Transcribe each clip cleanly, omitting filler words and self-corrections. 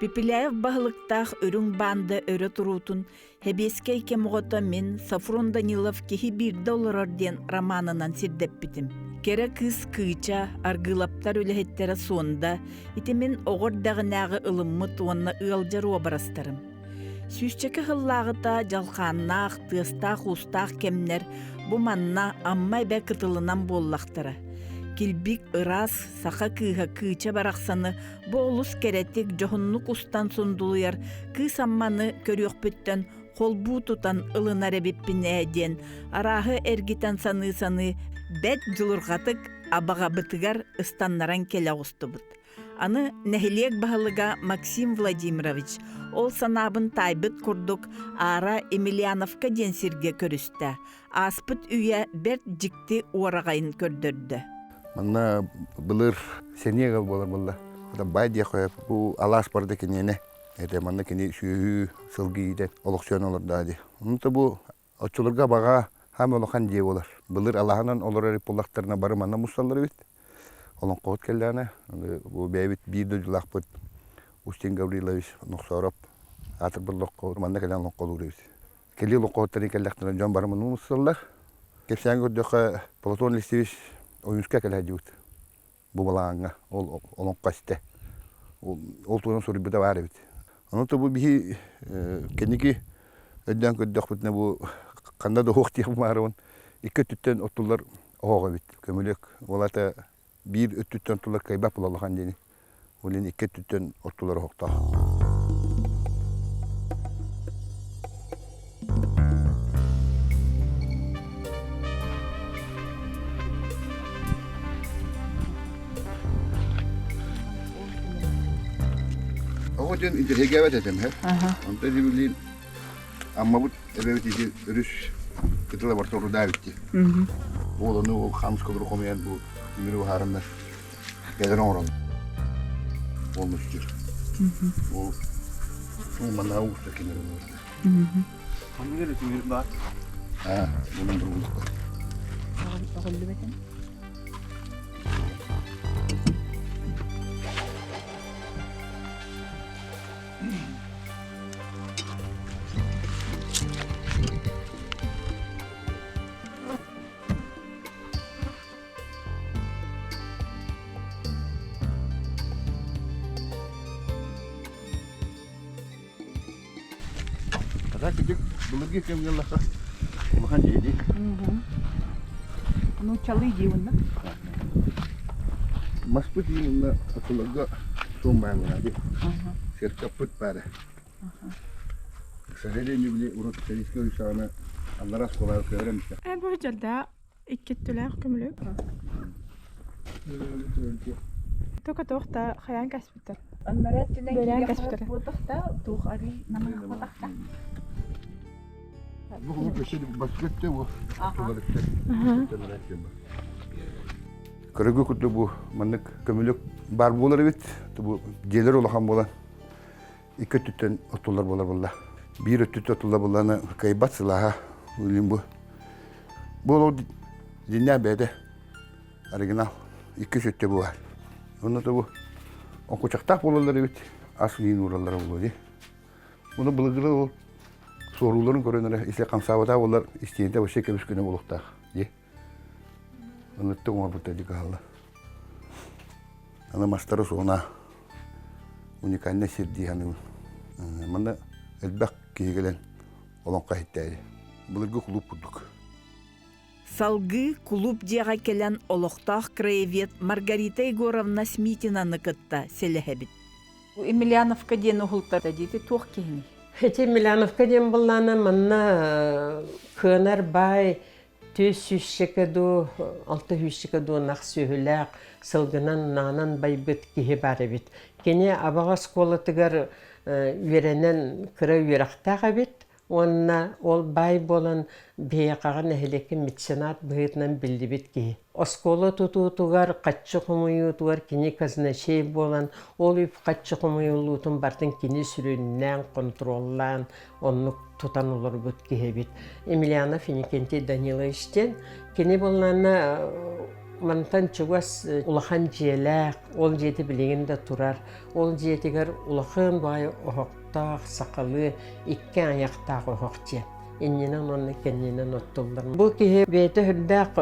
Пепеляев бағылықтақ өрің банды өрі тұрутын Хебескей кемғота мен Сафрон Данилов кехи $1 ден романынан сирдеп бітім. Кері кыз кыйча аргылаптар өліхеттері сонда, итемен оғырдағынағы ылыммы туанна ұялжару обарастарым. Сүйшчекі хыллағыта жалқаннақ, тыстақ, устақ кемнер бұ манна аммай бә кытылынан боллақтары. Килбик ырас, сақа кыға кыча барақсаны, бұл ұлыс кереттік жоғынлық ұстан сондулыяр, кыз амманы көріөкпіттен, қолбу тұтан ылына рәбеппін әден, арағы әргітен саны, бәт жылырғатық абаға бытыгар ыстаннаран келі ғысты бұд. Аны нәхілек бағылыға Максим Владимирович, ол санабын тайбыт күрдік ара Емельяновка денсерге көрісті. Аспыт үйе бәрт жікті орағайын көрдірді. Манна былыр сенегал болар болла. Бай дия қойып, бұл алас барды кенене. Әді манна кене сүйі сылғы еді, олықсуен олар даады. Онты бұл отчылырға баға хам олықан дие болар. Былыр алағынан олар әріп болақтарына бары манна мұсталар бет. Олон қоғыт келді ана. Бұл бәйбет бейді жылақ бұд. Устин Гаврилович нұқсарап. Атыр бір лоққауыр, манна келен лоққауыр бет. Келі лоққауыттарын келдіқтірін жан бары мұны мұсталар. Кепсен көрдіқі Платон Листевич ойыншқа кәлі әдеуіт. Бұл балаңға, ол қасты. Ол туынан сұры бұда бәрі бет. Оныты бұл бейі кәнекі өдден көддіқ бұтына бұл қанда да оқ дейіп мағырауын. Икі түттен оттылар оға бет. Көмілік олата бір өттүттен оттылар кайбақ бұл алған дені. Олен икі түттен оттылар оқта. Oğuzun interhegevet etem her. Onta dibilin amma bu evet idi örüş kıtıla var soru davetti. Oğlunu o xams kadar komayan bu ümürü harında gelen oran. Olmuştur. O manna usta kenara var. Hangi yere tümür var? Ha, bunun durumu. Ağıllı beten. Küçük bulurge kemgel laka. Makan jadi. Anu çalıydı bunda. Masput yine atulaga somban abi. Serka put para. Sehele ni bile urutteriskör sana Allah'a skolar kıvırım işte. Bu jalda ikkittular kömülük. Toka tohta hayan kasbitter. Anmarat Bölen kasbitter. Butakta tuğari namına butakta. Bu köşede baskette bu. Tuvaletler. Kırıgı kutu bu manlık kömülük bar bolar evet. Bu gelir olahan bolan. İki tütten otular bolar bolla. Bir tüt otular bollana kaybat sılaha. Ulim bu. Bu o dinle bede. Original. İki sütte bu var. Onu da bu. O kucakta bolarlar evet. Asli nuralar oluyor. Bunu bulgıra o. Soruların görünür, işte kamsavada onlar isteyince bu şekilde üsküne bulukta. Ye. Unuttum ama bu dedik Allah. Ana master sonra unikalne sirdi hanım. Mana elbak ki gelen olan kahittaydı. Bulurgu kulüp bulduk. Salgı kulüp diye gelen oloqtaq krayevet Margarita Igorovna Smitina'nı kıtta selehebit. Bu Emelianovka den oğultar dedi toq kehni. Хете Миляновка дем боллана манна кынар бай төс сүшшекеду, алты хүшшекеду нақ сөйләк, сылгынан нанан байбыт кихе бары бит. Кене абаға сколатыгар веренен кыры верақтаға бит, онна ол бай болан бейқаған әхілекі митсенат бұғытнан білді бит кихе. Оскола тутутугар қатшы құмыютугар кене казына шей болан, ол үп қатшы құмыюлутун бартын кене сүріннен контроллан, онны тутан олар бұт кихе бит. Емельянов Иннокентий Даниловичтен кене болланы Мантан чугас улахан жиелек, ол жети билигин да турар. Ол жетигер улахан бай охоктақ, сақалы, икки аяқтақ охокче. Инненен онны кенненен оттулдар. Бұл кеге бейті хүрдақ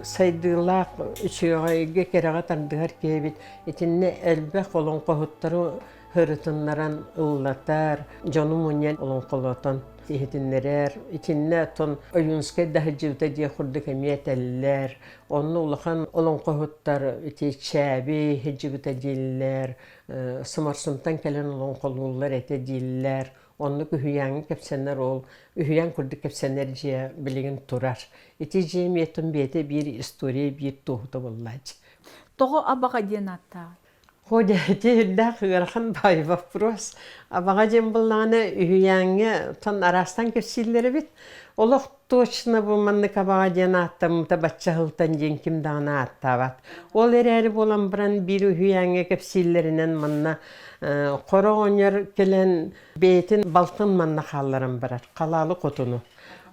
сайдылақ үшіғайге кереға тардығар кебет. Етінне әлбәқ олон қоғыттары хырытынларан ыллатар, жону мұнен олон қолотан. Тихетиннерер, итинне тон оюнскай дахы живта дие хурдык эмиет әллер, онны улахан олон қоғыттар ити чәби хеджибіта диллер, сымарсымтан кәлен олон қолулар әте диллер, онны үхүйяңы кәпсенер ол, үхүйяң күрдік кәпсенер жия білігін турар. Ити жемиетін беті бір история, бір тоғыты боллады. Тоғы абаға ден атта. Ходе, тегілдәк ғырхан бай вопрос. Абаға ден боллағаны үхүйяңы тон арастан кепсилері бит. Олық точно бұл маннык абаға ден атта, мұта батча ғылтан ден кімдағына атта бат. Ол әрі болан біран бір үхүйяңы кепсилерінен манна қора оңыр келен бейтін балтын манна қалларын барар, қалалы қотыну.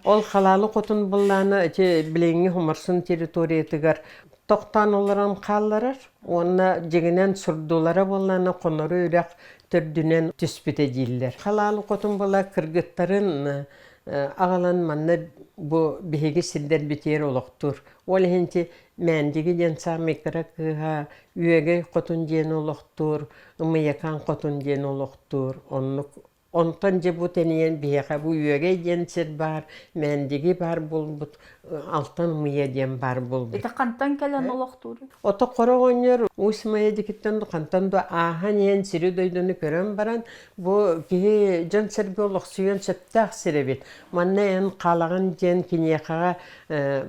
Ол қалалы қотын боллағаны білеңі хумарсын территориятығар тоқтан оларан қалларар, онна жегінен сұрдулары боллағаны қоныры үйрек түрдінен түспіте дейілдер. Қалалы қотын болла кыргыттарын ағалан манна bu bihigi silder biter oloktur. Ol henti mendigi densa mekara kıha üyege qotun den oloktur, ımıyakan qotun den oloktur. Ondan je bu teniyen bihaga bu üyege denser bar, mendigi bar bulbut, alttan ımıya den bar bulbut. Ita kantan kelen oloktur. Ota qora oynyor, usmaya dikitten kantan da ahan yen siri doydunu körön baran, bu ki jan serbi oloksuyon septaq sirebit. Manna en qalağın jen kiniyakağa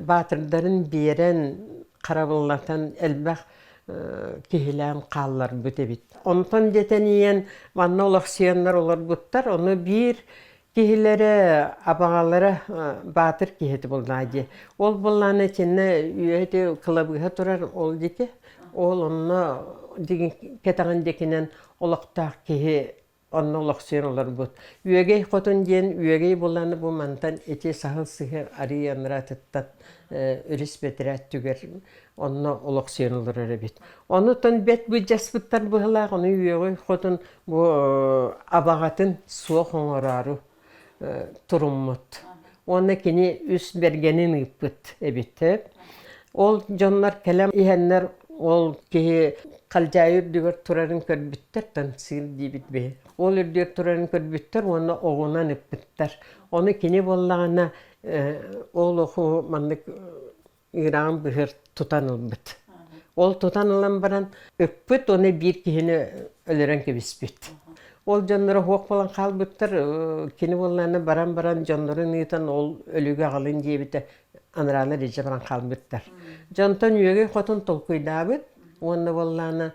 batırların beren qarabıllatan elbaq kihilen qallar bütebit. Ondan deteniyen manna oloksuyanlar olar buttar, onu bir kihilere, abağalara batır kiheti bulnadı. Ol bulnan içinde üyeti kılabıha turar oldu ki, ol onunla ketağın dekinen olaqtaq kihi onunla olaqsuyan olar but. Üyegey qotun diyen üyegey bulanı bu mantan eti sahıl sıhır arayanlara tıttat üris betirat tüger onunla olaqsuyan olur bit. Onu ton bet bu jaspıttar buhılaq onu üyegey qotun bu abağatın suğa honoraru turummut. Ona kini üst bergenin ıpıt ebitip. Ol jonlar kelem ihenler ol ki kaljayır diyor turarın körbütter tansir dibit be. Ol diyor turarın körbütter ona oğunan ıpıttar. Onu kini bollağına ol oku mandık İran bihir tutanılbıt. Ol tutanılan baran ıpıt onu bir kihini ölüren kebisbit. Ol jonlara hoq bolan qalbıttır, kini bollarını baran jonların nitan ol ölüge qalın diyebite anıralar ece baran qalbıttır. Jontan üyege qotun tolkuydabıt, onda bollarını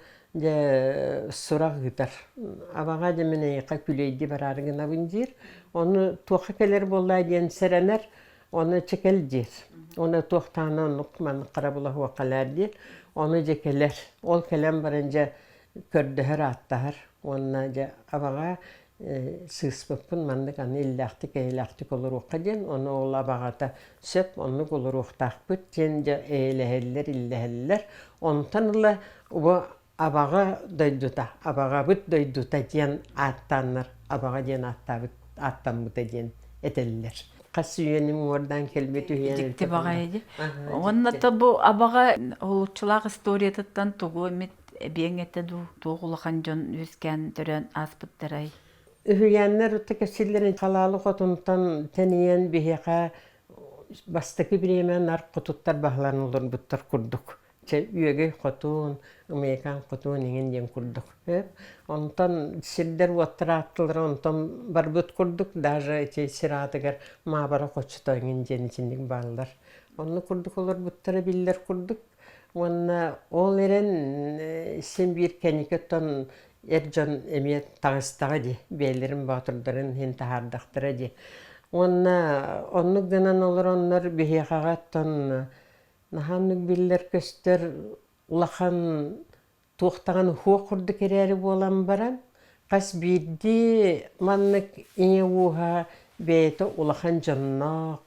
suraq gitar. Abağa demine yıqa küleydi bararıgına bunjir, onu tuqa keler bollay diyen serener, onu çekel dir. Onu tuqtana nukman qarabula vaqalar dir, onu cekeler. Ol kelem barınca kördüher attahar. Onnaca abağa sığıspıpın mandık anı illaktik eylaktik olur oqadın. Onu ol abağata söp, onu olur oqtaqpıt. Jence eyleheller, illeheller. Ondan ula bu abağa doyduta, abağa büt doyduta diyen attanlar. Abağa diyen attan büt diyen eteller. Qas üyenim oradan kelbet üyenim. Dikti bağaydı. Onunla da bu abağa oluşçulaq istoriyatından tuğu emet Biyengette doğulakan jon üsken tören aspıttaray. Ühüyenler utakasillerin kalalı qotuntan teniyen bihiqa bastaki bilemen nar qotuttar bahlanılır buttar kurduk. Üyege qotun, Amerikan qotun ingen yen kurduk. Ondan siller wattara attılar, ondan barbut kurduk. Daja siratıgar mabara qoçuta ingen jen içindik bağlar. Onu kurduk olur buttara biller kurduk. Ona ol eren sen bir keniketon ercan emiyet tağıstağı di, beylerin batırların hen tahardaktıra di. Onu gınan olur onlar bihiqağattan nahanlık biller köster ulaqan tuğtağın huğa kurdu kereri bolan baran. Qas birdi manlık inye uha beyti ulaqan jannaq,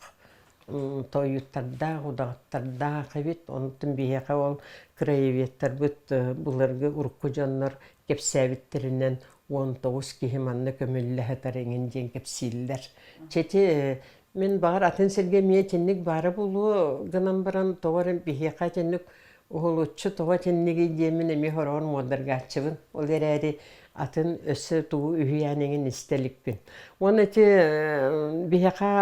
тойыттарда, удағыттарда қабет, онытын бейеқа ол краеветтер бұт бұларғы ұрыққы жанлар кепсәбіттерінен 19 кихи манны көмілі хатарыңын ден кепсилдер. Чети мен бағар атын серге мие тенник бары бұлу гынан баран тоғарын бейеқа тенник оғылуччу тоға теннеге демін әме хорон модыргатчыбын. Ол әрі атын өсі туғы үйянеңін істелікпін. Оны те бейеқа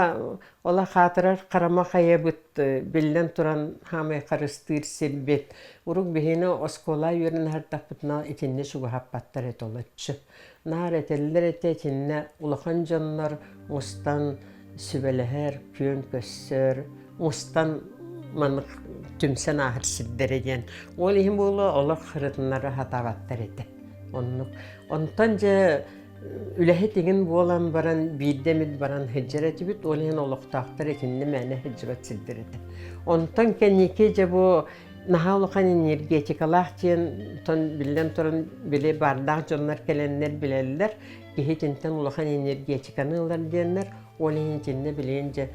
ола қатырар қарама қая бұт білден тұран хамай қарыстыр селбет. Урук бейіні оскола үйерін әртақ бұтына етінне шуға хаппаттар әт олатшы. Нар әтелілер әте етінне улақан жанлар мұстан сүбеләһәр, көн көссөр, мұстан манық түмсен ахыр сиддереген. Ол ехім болу олық қырытынлары хатағаттар еті. Онтан же үләхі теген болан баран, бейдемет баран хеджер еті бүт, ол ехін олықтақтар етінні мәне хеджбат сиддер еті. Онтан кәнеке же бұл наха олыққан энергетикалақ тен, тон білден тұрын біле бардақ жонлар кәленлер білелілер, кехе тентен олыққан энергетиканы олар дейінлер, ол ехін тенне білейінже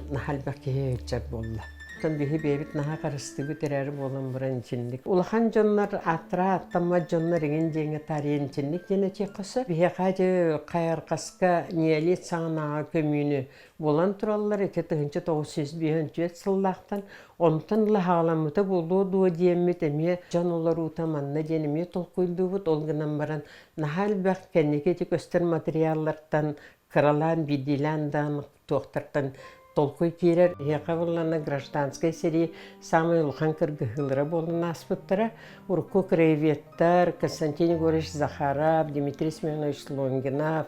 нахалбақ кехе хеджер болды. Бихи бейбит наха қарыстығы терәрі болын бұрын чендік. Улахан жонлар атыра аттама жонлар еген жеңі тариын чендік дене чеқысы. Бихи қайды қайарқасқа ниялет саңынаға көмүйіні болан тұралар. Эте 1905 сыллақтан. Онтан лахаламыты болу дуа деймет әме жан олар утаманна денеме толқойды бұд. Олғынан баран нахал бәқ кәнеке тек өстер материаллардан, қыралан, бидиландан, тоқтартан толкой кирер, яқавылана гражданской серии самый улхан кыргыхылыра болын аспыттыра. Урку краеветтар, Константин Егорович Захаров, Дмитрий Семенович Лонгинов,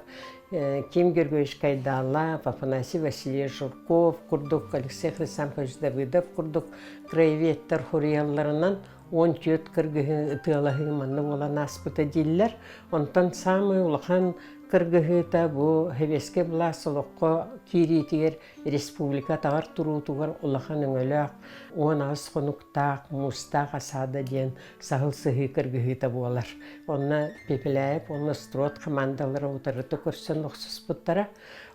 Ким Георгиевич Кайдалов, Афанасий Василий Журков, курдук Алексей Хрисамович Давыдов, курдук краеветтар хурияларынан 14 кыргыхы тыалахы манны болан аспыты диллер. Онтан самый улхан кыргыхыта бу хевеске була солоққа киритигер республика тағар турутугар улахан өңөлөк, оңаз қонуқтақ, мустақ асада ден сағыл сығы кыргыхыта болар. Онна пепеләйіп, онна строт командалары отырыты көрсен оқсыз бұттара.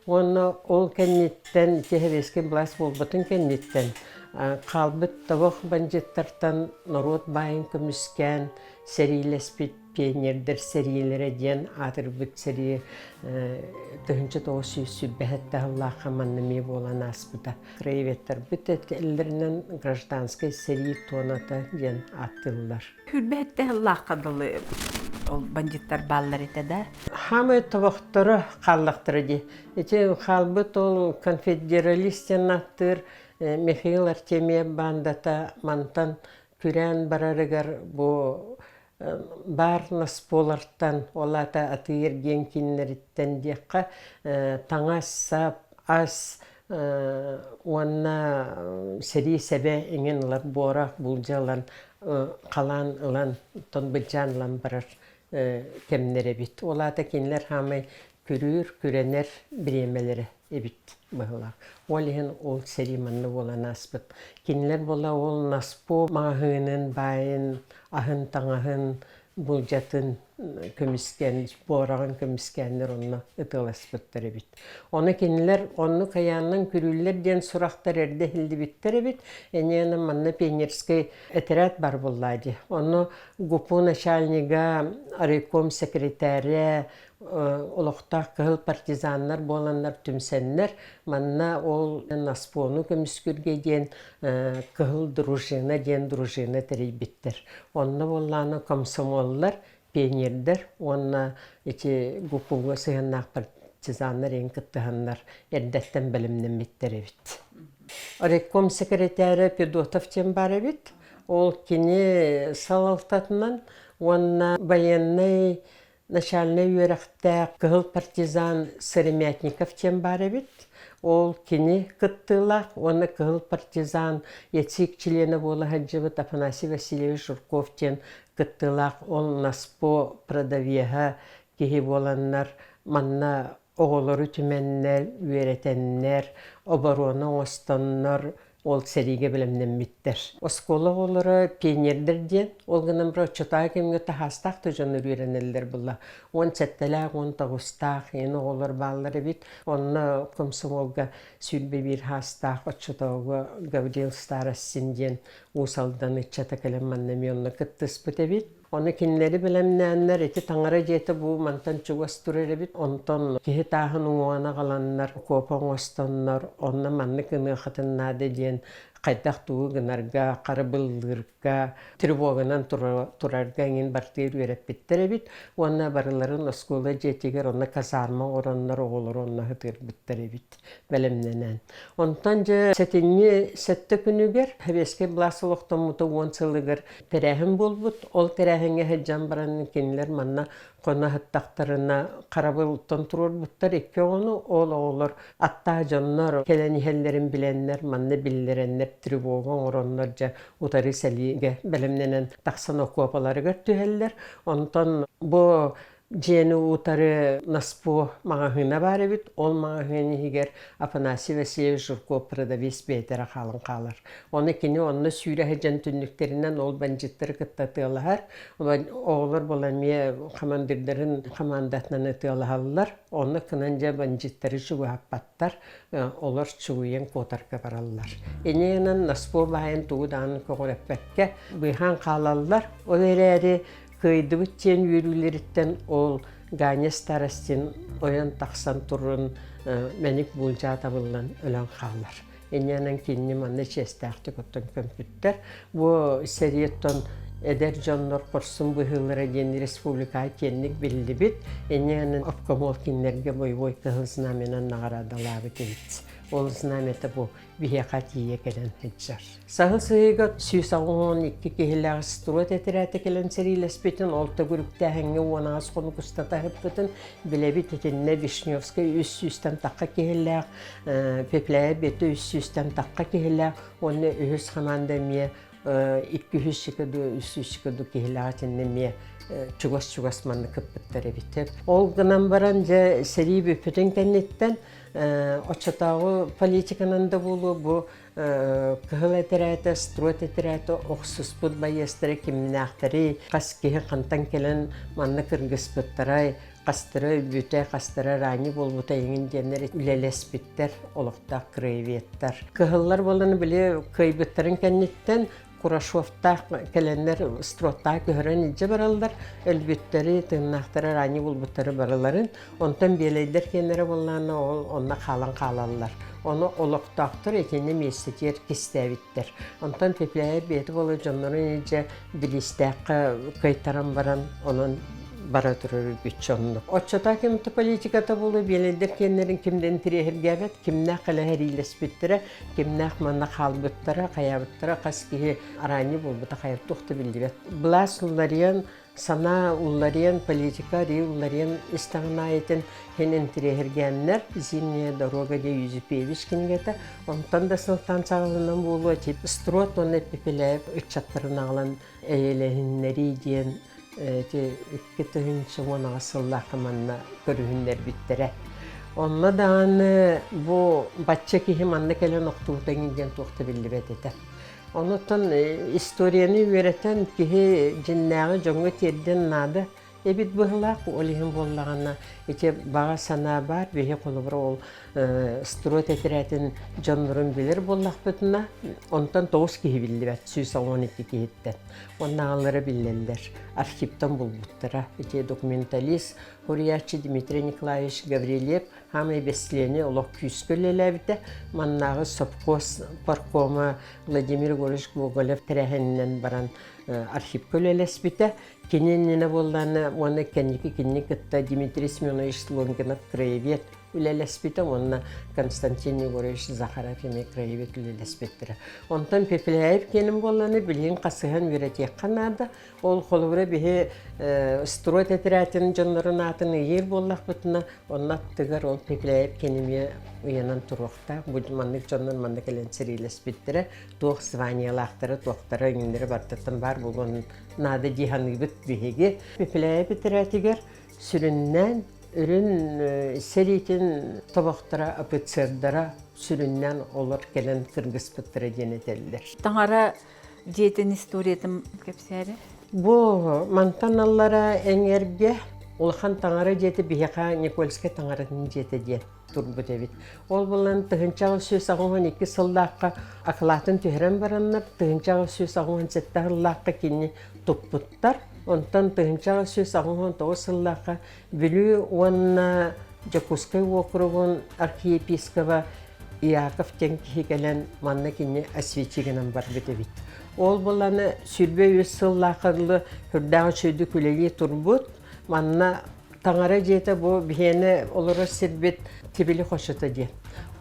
Онна ол кәннеттен, хевеске булас болбытын кәннеттен, қалбыт табық банжеттартан народ байын көміскен, серилеспет пионердер сериелері ден атыр бұт серие 1900 сүббәхетті Аллаха маннаме болан аспыда. Краеветтер бұт әткелерінен гражданской серие тоната ден аттылар. Хүрбәтті Аллаха дылы ол бандиттар баллар етеді? Хамы табақтары қаллақтыры де. Эти қалбыт ол конфедералистен аттыр Михаил Артемия бандата мантан күрән барарыгар бұ бар насполартан олата атыйыр генкиннеріттен деққа таңа сап, ас, уанна сери сәбе еңен олар борақ бұлжалан қалан ұлан тонбылжанлан барар кемнері бит. Олата кенлер хамай көрір, көренер біремелері ебит бұғылар. Ол ең ол сери манны болан аспыт. Кенлер бола ол наспо мағының байын, ahın tağın bulcatın kömüsken, borağın kömüskenler onunla ıtılasıptır bit. Onu kendiler, onu kayanın kürüller diyen suraktar erde hildi bittir bit. Eniyanın manna pionirski eterat bar bulladı. Onu gupu naşalniga, Raykom sekreteri, Oluqtaq kıhıl partizanlar, bolanlar, tümsenler, manna ol nasponu kömüskürge diyen kıhıl drujina diyen drujina teri bittir. Onunla bollana komsomollar, pionirler, onunla gupuga sığınaq partizanlar, en kıttıhanlar, erdetten bilimden bittir bit. Raykom sekreteri Pedotov ten bar bit. Ol kini salaltatından, onunla bayanay начальный үйрәқтә кығыл партизан Сыремятников тем бары бит. Ол кені кыттылақ, оны кығыл партизан етсік члены болы хаджыбыт Афанасий Васильевич Журков тен кыттылақ. Ол наспо продавияға кеге боланнар, манна оғылары түменнер, үйретеннер, обороны останнар, ол сериге білімнен биттер. Оскола олары пионердерден, ол гынан бұры чотағы кемге тахастақ тұжаны үйренелдер бұла. Он сәттеләк, он тағыстақ, ені олар балары бит. Онына комсомолға сүрбе бір хастақ, отчотауға Гавриил Старостин усалдан итчата кәлем маннами онына кыттыс бұты бит. Оны кинleri bilemnenler eti tangara jeti bu mantan çugas turere bit onton kihi tahın uğana kalanlar kopon ostanlar onna manны kını xatın diyen qaytaq tuğu gınarga qarabıldırga tribogынан turarga ngin bartir verip bittere bit onna barıların oskola jetiger onna kasarma oranlar oğulur onna hıtır bittere bit bilemnenen ontan je setinni sette günüger hebeske blasılıqtan muta 10 sılıgır terehim bolbut ol terehine heccan baranın kinler manna kona hıttaqtarına qarabıltan turur buttar ekki onu olur atta canlar kelenihellerin bilenler manna bildirenler tribogon oranlarca utari selige bilimlenen taqsan okuapaları göttüheller ondan bu Jeni utarı naspo mağahına bari bit, ol mağahını higer Afanasi Vasilievich Jurkop'ra da besbeytere qalın qalır. Onu kini onunla süre hecan tünlüklerinden ol bancıtları kıttatığılar. Oğulur bolamaya komandirlerin komandatından ıtığılar. Onu kınanca bancıtları çuğu hapbattar, olur çuğuyen kotarka barallar. Eneyenan naspo bayan tuğudan koğurapbekke bıyhan qalallar. O vereri kıydı bütçen yürüleritten ol Ganya Starostin oyan taqsan turun menik bulca tabıllan ölen qallar. Enyanan kinni manna çestaqtı kutun kompüter. Bu seriyetton eder jonlar korsun bu hıllara yeni respublikaya kendik bildi bit. Enyanan opkomol kinlerge boy kıhılsınamenan nağaradaları kemit. Ol znamete bu bihaqatiye kelen heccar. Sahıl sığıgat süysağın iki kehilağız strot etirate kelen serilespitin olta grupta hangi onağız konu kustata hıppıtın bilebit etinne Vishnyovskaya üst-üstten takka kehilağ, Peplaya beti üst-üstten takka kehilağ, onu ühüs hamandamiye 200 çıkıdı, üst çıkıdı kehilağ tinlemiye çugas manlı kıppıtları bitip. Ol gınan baranca seri büpütün kennetten Oçatağı politikanın da bulu bu kıhıl etirate, strot etirate, oxsus bud bayestire kimnaqtari, qaskihi qantan kelen manna kırgıs bıttaray, qastırı büte, qastırı rani bol buta yengin jenleri üleles bitter, oluqta kreviyetler. Kıhıllar bolunu bile kıybıtların kennetten Kurashofta kelenler strotta köhören iyice barallar, elbütleri, tırnaqtары rani bulbutları baraların, ondan beleyler kenlere bollarına onna qalan. Onu oluqtaqtır, ekeni mesleker kistevittir. Ondan pepleye beti bolu canların iyice bilistaqı kaytaran baran, onun bara durur bütçonlu. Oçata kimti politikata bulu beleyler kenlerin kimden tirehirgebet, kimna qala heriles bittire, kimna manna qalbıttara, qayabıttara, qaskihi arani bulbuta qayab tuqtu bildibet. Blas ullariyan, sana ullariyan politika, ullariyan istagnayetin henin tirehirgenler, zimniye doroga de 105 kingete, ondan da sınıftan sağlanan bulu açıp, strot onu pepeleyip, ıçatlarını alan eğlehinleri diyen, iki tühün çoğuna asıllah kamanna görühünler bittere. Onunla da bu batça ki himanna kelen oktuğudan ingen tuğta bildi bedete. Ondan istoriyanı öğreten ki cinnağı jonga terden nadı. Ebit bıhlaq olihim bollağına ete bağa sana bar behe kolubra ol strot etiretin canların bilir bollaq bütüna. Ondan 9 kihi bildi bet, süysa 12 kihitten. Onları bilirler. Arxivdan bulbuttıra. Ete dokumentalist Huriyatçı Dmitri Nikolaevich Gavrilyev hamı besleni olaq küskölele bite. Mannağı Sopkos Parkoma Vladimir Gorish Gogolev tereheninden baran arxiv köleles bite. Kenenine bollarına ona kenni kıtta Dmitri Semyonovich Longinov Krayevet ülelespite onna Konstantin Nigorovich Zakharov Krayevet ülelespitire. Ondan pepeleyip kenim bollarını bilin qasıhan veretek kanada. Ol kolubra bihe strot etiratının canların atını yer bollaq bütüna onna tıgar ol pepeleyip kenime uyanan turuqta. Bu manlık canlar manlık elen serilespitire. Toğ svanyalaqtara, toqtara gündere bartatan var bulun nada dihanı bit bihege. Pepeleyip etiratiger sürünnen Ürün seriten tabaqtara apıtsırdara sürünnen olur gelen kırgıspıttıra deneteller. Таңара диетен историятым кепсәре. Bu mantanallara energe olhan tangara jeti bihaka Nikolska tangaratın jeti diye turbu devit. Ol bulan tıhınçağı söz ağıman 2 sıldaqa akılatın tüheren baranlar tıhınçağı söz ağıman zettahıllaqa kini tupputtar. Ondan tıhınçağı söz ağıman 9 sıldaqa bilü ona Jakuskay okrugun arkiyepiskova Iakov tenkihi gelen manna kini asviçigenem var bedevit. Ol bulanı sürbe 100 sıldaaqarlı hürdağı söydü küleli turbut. Manna tangara jete bu bihene olara sirbet tibili xoşata diye.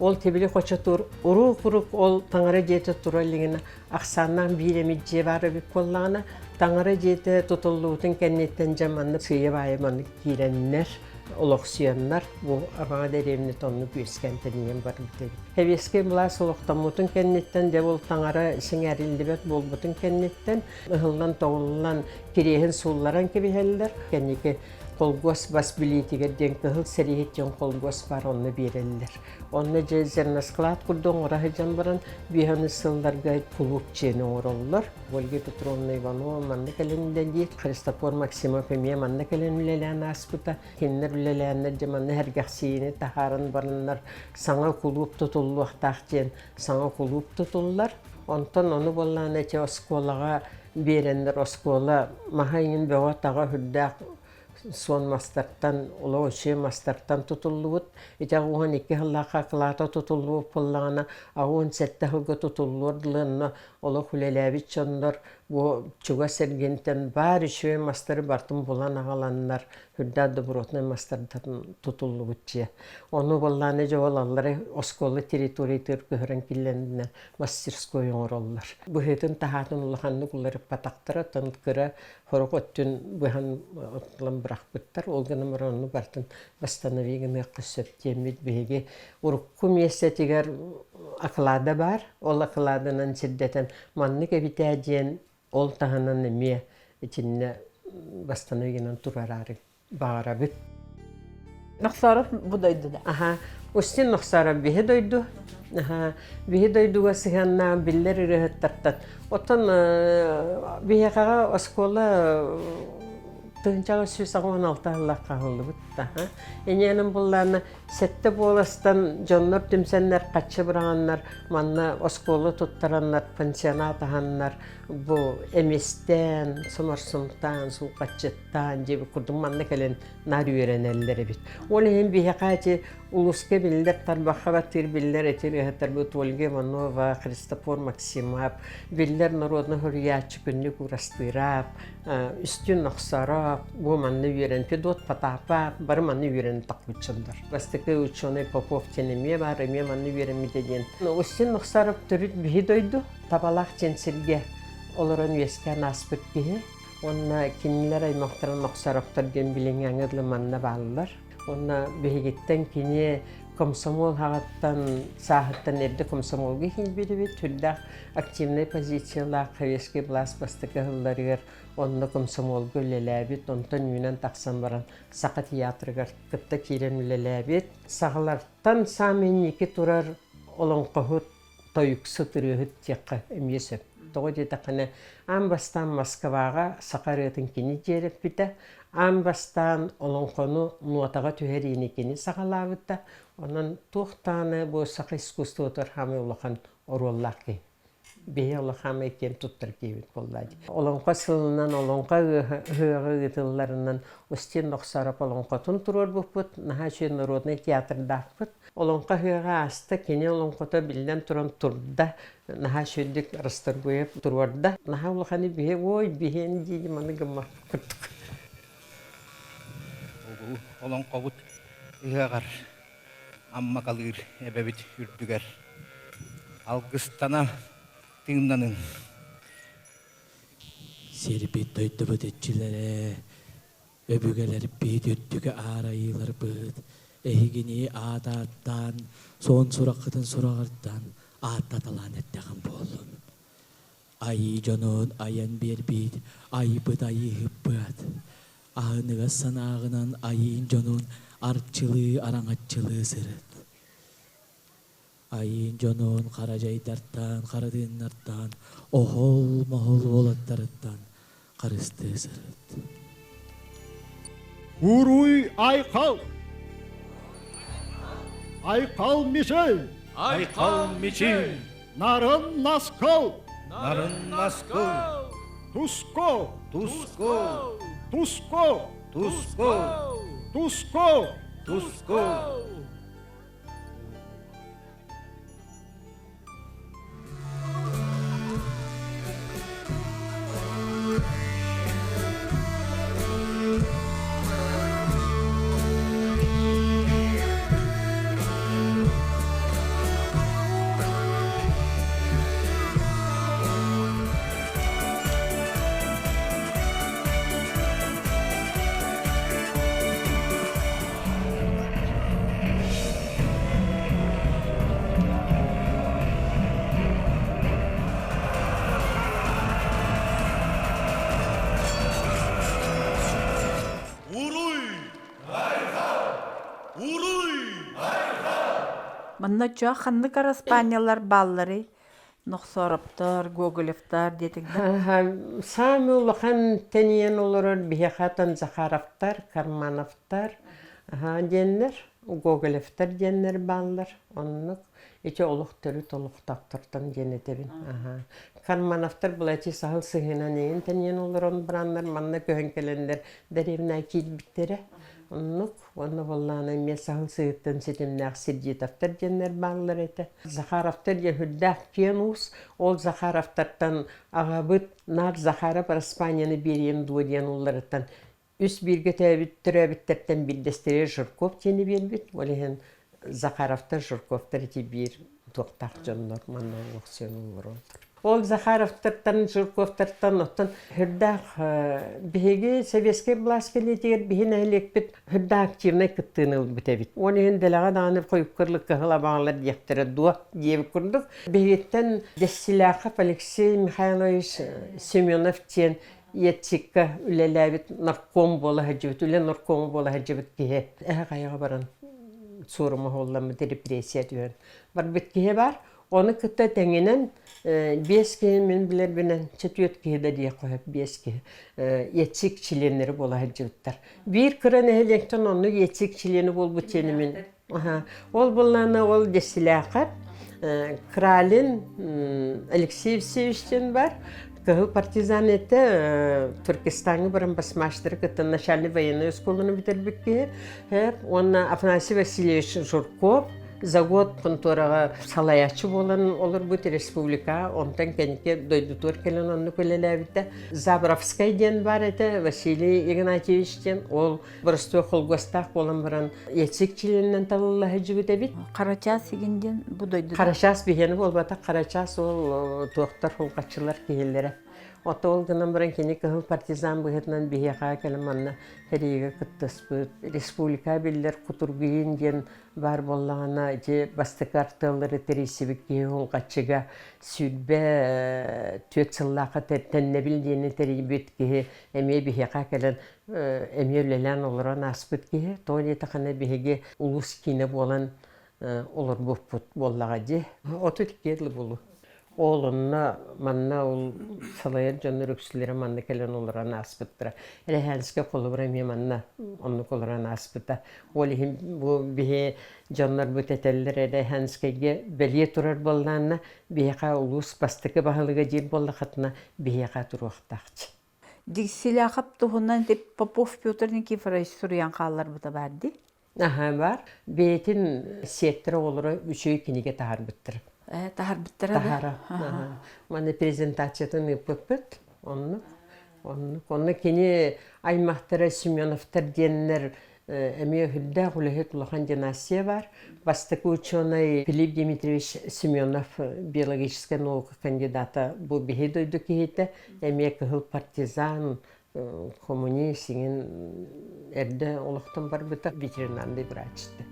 Ol tibili xoşatur uruk ol tangara jete turalligina aksandan bilemidje barı bir kollana tangara jete tutulluğutun kennetten jamanlı sıyı baymanlı girenler oloksiyanlar bu abana deremni tonlu büyüskenteniyen var bitebi. Heveske mula soluqtamutun kennetten de ol tangara singerilibet bol butun kennetten ıhıllan toğullan kirehin sullaran kebiheller kennike kolgos bas bilitiga den kıhıl serihityon kolgos var onu bireller. Onu jezernas kılat kurdun orahijan baran bihanı sıllarga puluk çeni orollar. Volga Petrovna Ivanova manna kaleninden değil, Kristapor Maksimov emiye manna kaleninden asputa. Kinler üleleyenler manna hergahsiyini taharan baranlar sana kulup tutullu ahtaqjen, sana kulup tutullar. Ondan onu bollana çe oskolaga berenler oskola mahayin bewa taga hüddaq son mastartan, ola şey mastartan tutulluğut. İca uhan 2 hıllaqa kılata tutulluğu pullağına, ağun 7 hılga tutulluğudlarına ola hulelevit çonlar. Bu çuga sergenten bari şey mastarı bartın bulan ağalanlar. Hüddada burotna mastartan tutulluğutçıya. Onu bollağına javalalları oskolu teritoriyi tırkıhıran killendiğine mastirskoyun orallar. Bu hetin tahatın ulağanlı kulları pataktıra tanıtkıra horok öttün buhan otlan bırakbıttar. Olganı onu bartın bastanavigini kısıp temit bihegi. Urukku miyesetiger akılada var. Ol akıladının şiddeten manlık eviteceğin ol tahanan emiye içinde bastanaviginin turararı bağıra bit. Нахсаров будайды да. Aha, ustin noxsara bihi doydu. Aha, bihi doydu vasıhanna billeri rehettartat. Otan bihi kağa oskola tığıncağı süs ağman 6 Allah kahıldı butta. Enyenin bullarına sette bolastan jonlar tümsenler kaçı bıraganlar, manna oskola tuttaranlar, pensiyonat ahanlar, bu emesten, somarsumtan, suqatçıttan, cebi kurdum manna kelen nar öğrenelleri bit. Ola hem bihi kaçı uluske biller, tarbaqa batir biller, etiri hatar bu Volga Ivanova, Kristapor Maksimov, biller narodna hürriyatçı günlük uğrastırap, üstün noxsara, bu manna öğren, pedot patapa, bar manna öğren takvıçındır. Bastıkı uçonu Popov tenemiye var, emiye manna öğren midediyen. Üstün noxsara türüt bihi doydu, tabalaq censirge olaran üyeske nasbıt bihi. Onna kinler aymaktaran noxsaraqtar den bilen yanırlı manna bağlılar. Onna bihigitten kini komsomol hağattan, sahattan evde komsomolga hilbiri ve türda aktivnay pozisiyalar, kaveske blas bastıkı hıllarıgar, onna komsomolga ülelebit, ondan yünen taksan baran saqa tiyatrıgar, kıtta kiren ülelebit. Sağlartan sameniki turar olan qohut, toyuk sıtırıhıt tiyakka emyesep. Toğu dedakana ambastan Moskvaga saqarıtın kini jerep bita, ambastan olan konu nuataga tüheriini kini saqalabıta, onun tuğtanı bu saqa iskustuotor hami ulaqan orollaqi. Behi ulaqama eken tuttar kebit bolladı. Olanqa sılından, olanqa hığı gıtıllarından ustin noxsarap olanqa tunturur buput, naha şöy narodnay teatrda olanqa hığı asta kini olanqata bilden turan turda, naha şöydük rastır boyap turvarda. Naha ulaqani behi, oy behini deydi manı gımma kırtık. Olanqa but hığar, amma kalır ebebit ürdüger. Algıstana tığımdanın. Serpit doydu bıt etçilere, öbügeler bit üttüge arayılar bıt. Ehigini adattan, son surakıtın surakırttan, atatalan etteğin bolun. Ayı canın ayan bir bit, ayı bıt ayı hıbbıt. Ağınıga sanağınan ayın canın арчылыы араңаччылыы сырыт. Айын жонон кара жайдартан, кара дыnnartan, ohol mohol болаттарыттан карысты сырыт. Уруй айқал! Айқал мишел! Айқал мечей, Нарын наскал! нарын наскыл, Туско! туско, Туско! туско, Туско! туско. Манна ча ханны корреспондентлар баллары, нохсораптар, гоголевтар детигдер. Сами улахан тенен олорор бихатан Захаровтар, Кармановтар, деннер, Гоголевтар деннер баллар, оннук. Иче олух төрү толуктактыртан денетебин. Кармановтар булачы сахыл сыгынан эйин тенен олорон браннар, манна көхөнкелендер, деревна кийбиттере. Оннук, онны болланы мен сахыл сыгыттан сетемнақ Сирдетовтар деннер баллар эте. Захаровтар ден хүддақ пенус, ол Захаровтартан ағабыт нар Захаров Испанияны берем дуоден оларыттан. Үс бирге тәбіт түрәбіттерттен білдестері Журков тені бербет. Олеген Захаровтар Журковтар ете бир тоқтақ жонлар манна оқсен олар олар. Ол Захаровтартан, Журковтартан оттан хүрдақ беге советский власкелетер бейін әлекпет хүрдақ активный кыттыны бітәбет. Олеген дәліға дағаны қойып кырлық кығыла бағалар дектері дуа дейіп күрдік. Бегеттен Десиляков Алексей Михайлович Семенов тен етсекка үлеләбет нарком болы хәджібет, үле нарком болы хәджібет кеге. Қайға баран сұрымы олламы депрессия дүйен. Бар бет кеге бар. Оны кытта тәңенен 5 ке мен білер бінен 4 кеде дей қойып 5 ке етсік чиленері бола хәджібеттер. Bir кырын әйелектен оны етсік чилені бол бұтенемен. Ол боланы ол Десиляков, Кралин Алексей Евсеевичтен бар. Кығыл партизан еті Түркістанғы бірін басмаштыры кіттін начальный военный школаны бітербекке. Оны Афанасий Васильевич Журков, завод контораға салаячы болын олар бұт республика, онтан кәнеке дойдутор келін оны көлеләбіті. Забровскай ден бар еті Василий Игнатьевичтен, ол бұрысты қолғастақ болын бірін етсік чиленінен талылығы жүгіт әбіт. Қарачас егенден бұ дойды. Қарачас бігені болбата, Қарачас ол тоқтар қолғатшылар кейелері. Ота ол гынан бірін кені кығыл партизан бұғытынан бігеға кәліманна әрейге күттіс бұд. Республика білдер құтыргүйін ден бар болағына же бастық артылары тересібік кейін қатшыға сүлбе төт сыллақы тәнне білдені теребет кейі әме бігеға кәлін әме өлелән олыран аспыт кейі. Тоғын еті қана бігеге ұлыс кейіні болан олар бұппыт болаға де. Оты тікерлі болу. Олынна манна ол салайыр жоныр өксілері манна кәлін олыран аспыттыра. Әлі хәніске қолы бұра ме манна онны қолыран аспыта. Ол бұл бейе жонлар бұт әтәлілер әлі хәніскеге бәлие тұрар болғанына бейеға ұлыс бастықы бағылыға жер болы қатына бейеға тұру оқтақчы. Десиляков тұғынан деп Попов Петр Никифорович сұрыян қалар бұта барды? Бар. Бейтін сеттірі олыры үшөй кенеге тағар бұттырып. Тахар биттера. Тахара. Маны презентациятын ыппыт. Онны кені аймақтары Семеновтар деннер әме хүлді ғулығы тұлған династия бар. Бастықы ученый Филипп Дмитриевич Семенов, биологическая наука кандидата, бұл бейді дойды кейті. Әме кығыл партизан, коммунист, әрді олықтан бар бұта ветеринарный врачты.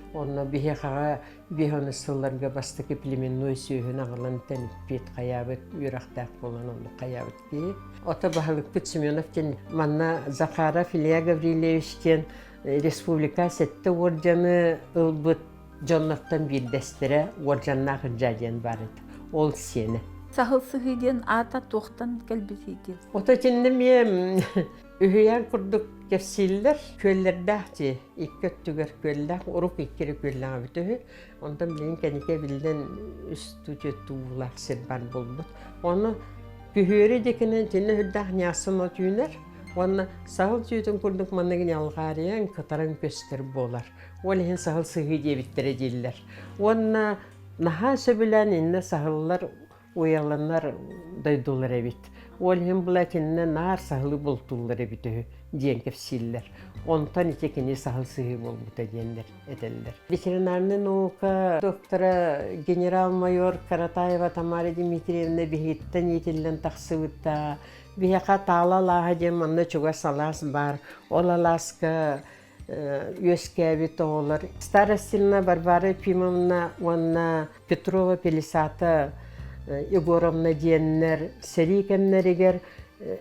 Онна бихеқаға бихоны сылларға бастықы племенной сүйін ағылан тәніппет қаябыт, үйрақтақ болан оны қаябыт кей. Ота бағылық бұт Семенов кен, манна Захаров Илья Гаврилевичтен республика сетте оржаны ылбыт жонноқтан бирдестері оржанна хыржаден бар еді. Ол сені. Сахылсыгыден ата тоқтан кәлбесейден. Ота тенде мен үхүйен күрдік кепсилдер көллердәхти иккет түгер көлләх урук иккери көлләң битүһү ондан билен кенике билден үстү төттуулак сер бар болбут оны күһүрө декенен тенне хүддах нясын отюнер оны сагыл түйүтүн күрдүк маннагын алгарыян катаран көстөр болар ол хен сагыл сыгы дебиттере диллер оны наха сөбүлән инне сагыллар уяланар дайдулар эбит ол хен булатинне нар сагылы болтулар эбитүһү диен кепсиллер. Онтан итекени сахал сыгы болбута диендер, этелдер. Ветеринарный наука доктора генерал-майор Каратаева Тамара Дмитриевна бихиттен етелден тақсыбытта. Бихақа тала лаға дем анна чуга салас бар. Ол аласка өскәбит оғылар. Старостина Барбара Ефимовна, онна Петрова Пелисата Егоровна диеннер, Серикемнер егер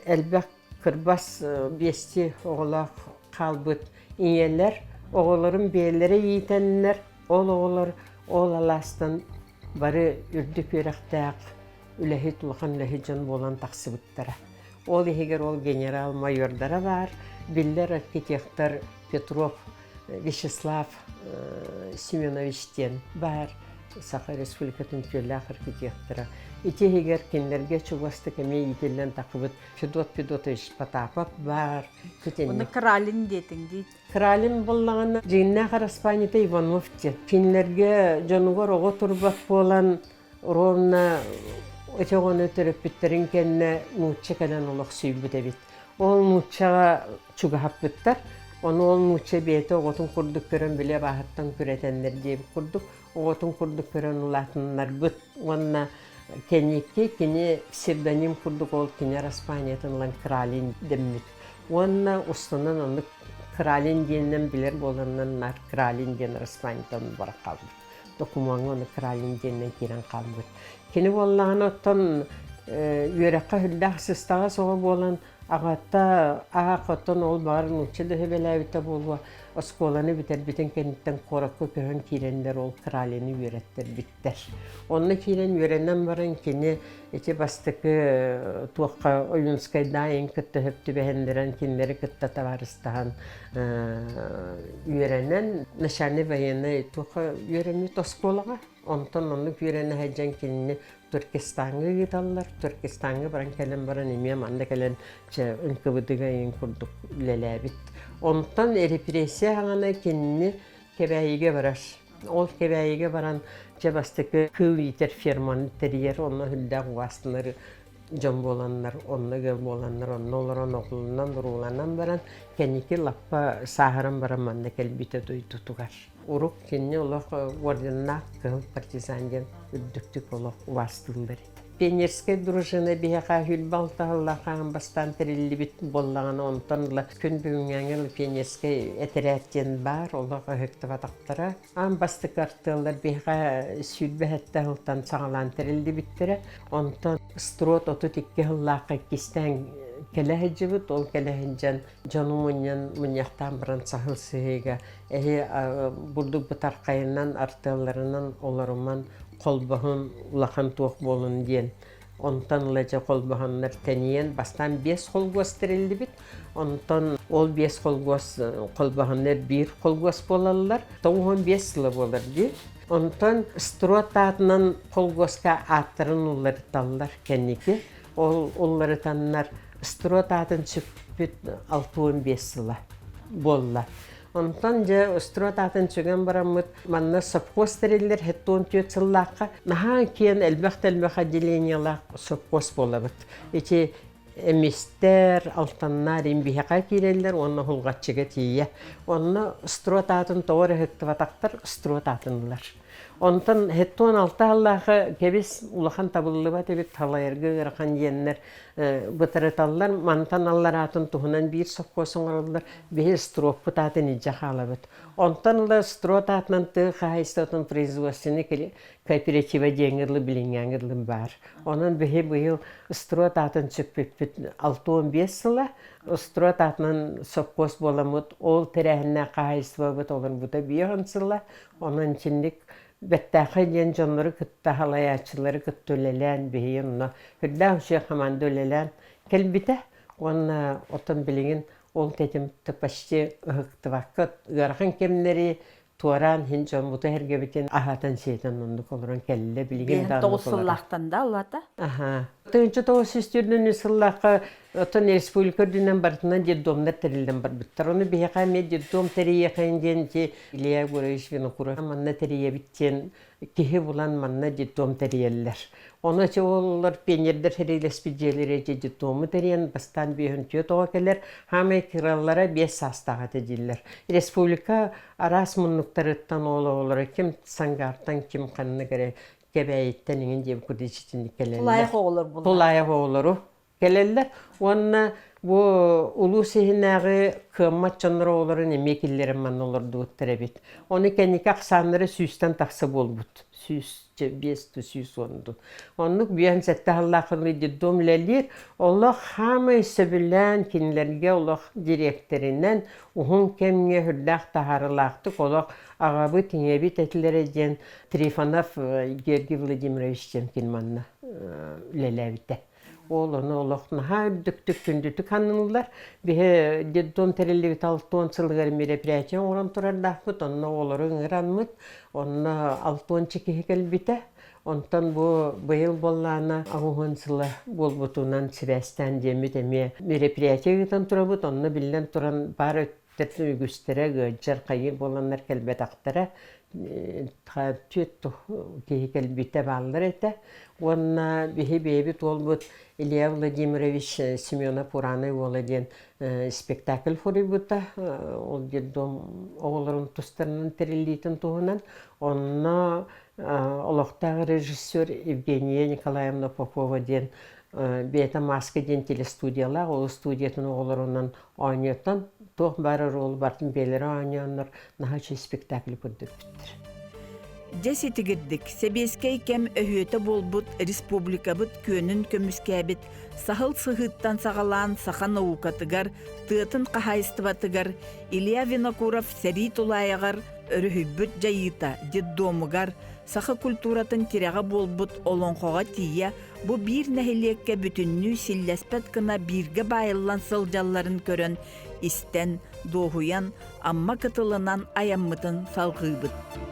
әлбәк Кырбас бести оғылақ қалбыт иелер, оғыларын бейлері ейтенлер, ол оғылар ол аластан бары үрдік өріқтәқ үләхі тұлған үләхі жан болан тақсыбыттара. Ол егер ол генерал-майордара бар, биллер архитектор Петров Вячеслав Семеновичтен бар, Саха Республикатын көлләқ архитектора. Итегер кенлерге чугасты кеме етелен тақыбыт Федот Федотович Потапов бар. Оны кралин детің дейді. Кралин боллағаны жинна Хараспанита Иванов ден. Кенлерге жануғар оғы тұрбақ болан ровна өтеғаны түріппіттерін кенне мұтча кәден олық сүйбіт әбет. Ол мұтчаға чуғап біттер. Оны ол мұтча беті оғытын құрдық көрін біле бағыттан көретендер дейбі құрдық. Оғытын құрдық көрін ұлатынлар бұт. Онына кенеке кене псевдоним курдук ол кене Распаниятынлан Кралин деммит. Онна устунан оны Кралин денен билер боланнан нар Кралин ден Распаниятын бара қалбыт. Докумаңы оны Кралин денен керен қалбыт. Кене боллағын оттан үйераққа хүлдақ сыстаға соға болан ағатта ағақоттан ол барын ұчыды хөбеләбіті болуа осколаны бітер бітін кенеттен қораққы көрін керендер ол Кралини үйереттер біттер. Онны керен үйеренен барын кені эти бастықы туаққа Ойынскай дайын күтті хөпті бәхендерін кенлері күтті таварыстаған үйеренен нышаны бәйені туаққа үйерені тосколаға. Онтан оны үйерені әджен кеніне Түркистанға гиталлар, Түркистанға баран кәлен баран емем анда кәлен үнкібідіға ең күрдік үлеләбіт. Онтан репрессия аңана кеніне кебәйіге бараш. Ол кебәйіге баран жабастықы күй етер ферманы тәрер, оны хүлдәқ уастылары жон боланлар, оны гөл боланлар, оны оларан оғылынан, ұруланан баран кәнеке лаппа сағыран баран манда кәлбіті дойды тұғар. Урук кенне олық орденна кыл партизанден үддіктік олық уастылдар. Пионерская дружина бияқа хүлбалтағылақаған бастан тірілі бит боллағаны онтанла күн бүгінгенгі пионерская әтірәттен бар, олық өйікті батақтара. Ан басты картылар бияқа сүлбәхетті ғылтан сағалан тірілі биттірі. Онтан строт оту текке ғылақы кестен келәһі жібіт, ол келәһінжен жону мұнияқтан бірін сағыл сығыға. Бұрдық бұтарқайынан, артыларынан, оларыман қолбағын ұлақан туық болын дейін. Онтан ұлаja қолбағынлар тәнейен бастан 5 қолғос тірілді бит. Онтан ол 5 қолғос қолбағынлар 1 қолғос болалылар. 15 жылы болыр дей. Онтан строт атынан қолғосқа аттырын олар талылар кәнеке. Олары танылар строт атын сүппіт 6-15 жылы болылар. Онтан же строт атын сүген барамыт манна совхоз тірелер хетті 14 жыллаққа. Нахан кейін әлбәқ отделениялақ совхоз болабыт. Эти эместер, алтаннар, ембихақа керелер, оны hulgatçıға тие. Оны строт атын тоғыры хетті ватақтар строт атынлар. Онтан хеттон алты аллахы кебис улахан табыллыба тебит талайыргы ырхан еннер бытырыталлар мантан аллар атын тухунан бир соккосын ороллар бир строп путатын ижа халабыт. Онтан ла строт атынан ты хайстатын производственный кооператива деңирлы билингәңирлы бар. Онан бихе быйыл строт атын чөппүт 6-15 сыла строт атынан соккос боламыт ол терәһеннә хайства бут олар бута биһан сыла. Онан чиндик беттәхе ден жонлары кытта халаячылары кыттөлелән бейинна хүддә үше хаман дөлелән келбите онна отын билеген ол тетим тапашти ыктывакка гархан кемнери туаран хин жонбута хергебитен ахатан сетен онды колорон келле билеген Бен тоғысыллақтан да олата. Тынчы тоғысыстырдың сыллаққа отын республика дүнен бартынан деддомдар тәрілден бар біттір. Оны бейқа мен деддом тәрие қайынден те Илья Гурович Винокуров манна тәрие біттен кеге болан манна деддом тәриелер. Оны че олар пенердер херелеспиджелері деддомы тәриен бастан бейін түйет оға келер, хамай кираллара 5 састаға тәділер. Республика арас мұннықтарыттан олары кем саңғартан, кем қанны кәрі кебәйттен еңін деп күрдечетінді келелер. Тулайық олар бұл. Тулайық олары келелер. Онна bu ulu sehinäge kımmat çanları olарын emekillerin man olurdu terebit. Onu kendi aksanları süsten taksa bolbut. Süsçe bestu süs ondu. Onluk biyan sette Allah'ın domlelir. Allah hamı sebilen kinlerge Allah direkterinden uhun kemge hürdaq taharılaqtık. Allah ağabı tinebit etilere den Trifonov Gergi Vladimirovich Temkinmanna lelevite. Oğlanı olaqna ha düktük gündütük hanımlar bihe deddon terelli talton sılgar merepräçen oran turardaqmıt onna oğların ıranmıt onna alton çeki kelbite ondan bu bıyıl bollana ağuğun sıla bolbutunan sibəstan demit eme merepräçe gıtan turabıt onna billen turan bar öttetli ügüstere gıcar kayı bolanlar kelbet aktara tüyettu kehi kelbite bağlar ete onna bihe bebit olbut Илья Владимирович Семена Пураны оладен спектакль форибута, ол деддом оғыларын тұстарынан терелейтін туғынан. Онна олықтағы режиссер Евгения Николаевна Попова ден бета маска ден телестудияла, ол студиятын оғыларынан ойнеттан, тоқ бары рол бартын белері ойнянлар, нағачы спектакль көрдіп біттір. Десетигирдик, себескей кем өһөтө болбут республикабыт көнүн көмүскәбит, сахыл сыхыттан сағалан сахан оукатыгар, тыатын қахайстыватыгар, Илья Винокуров сәри тулайығар, өрүхүббүт жайыта, деддомугар, сахы культуратын тиряға болбут олонхоға тия, бу бир нәхилекке бүтүннүү силләспәт кына бирге байыллан сылжалларын көрөн, истен, доғуян, амма кытылынан аяммытын салғыбыт.